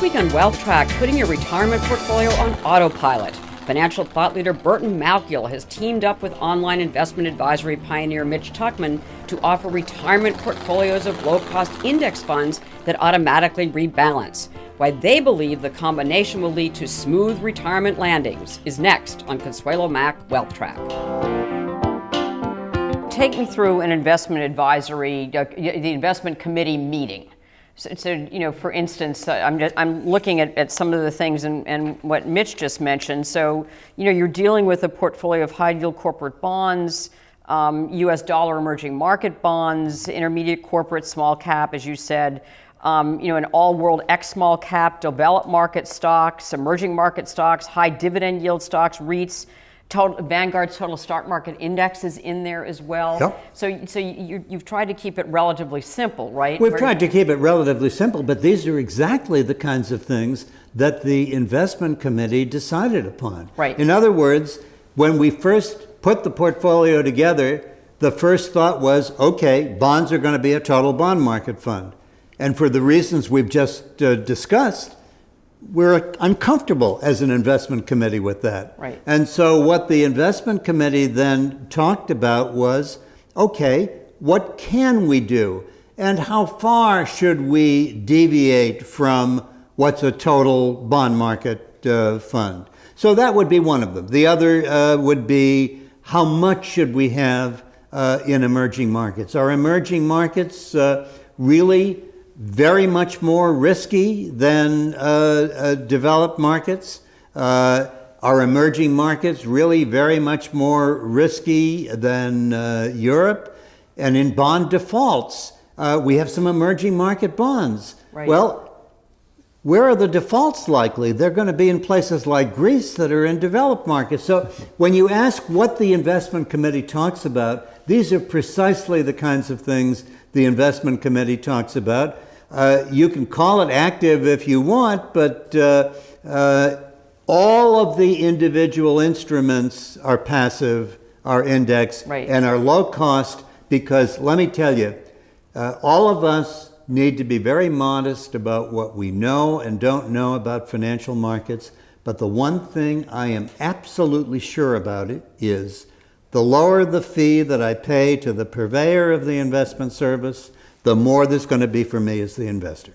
week on Wealthtrack, putting your retirement portfolio on autopilot. Financial thought leader Burton Malkiel has teamed up with online investment advisory pioneer Mitch Tuckman to offer retirement portfolios of low-cost index funds that automatically rebalance. Why they believe the combination will lead to smooth retirement landings is next on Consuelo Mack Wealthtrack. Take me through an investment advisory, the investment committee meeting. So for instance, I'm looking at some of the things and what Mitch just mentioned. So, you're dealing with a portfolio of high-yield corporate bonds, U.S. dollar emerging market bonds, intermediate corporate small cap, as you said, an all-world X small cap, developed market stocks, emerging market stocks, high dividend yield stocks, REITs. Vanguard's total stock market index is in there as well. Yep. So you've tried to keep it relatively simple, right? We've tried to keep it relatively simple, but these are exactly the kinds of things that the investment committee decided upon. Right. In other words, when we first put the portfolio together, the first thought was, okay, bonds are going to be a total bond market fund. And for the reasons we've just discussed, we're uncomfortable as an investment committee with that. Right. And so what the investment committee then talked about was, okay, what can we do? And how far should we deviate from what's a total bond market fund? So that would be one of them. The other would be, how much should we have in emerging markets? Are emerging markets really very much more risky than developed markets? Are emerging markets really very much more risky than Europe? And in bond defaults, we have some emerging market bonds. Right. Well, where are the defaults likely? They're going to be in places like Greece that are in developed markets. So when you ask what the investment committee talks about, these are precisely the kinds of things the investment committee talks about. You can call it active if you want, but all of the individual instruments are passive, are index, right, and are low cost, because let me tell you, all of us need to be very modest about what we know and don't know about financial markets. But the one thing I am absolutely sure about it is the lower the fee that I pay to the purveyor of the investment service, the more there's going to be for me as the investor.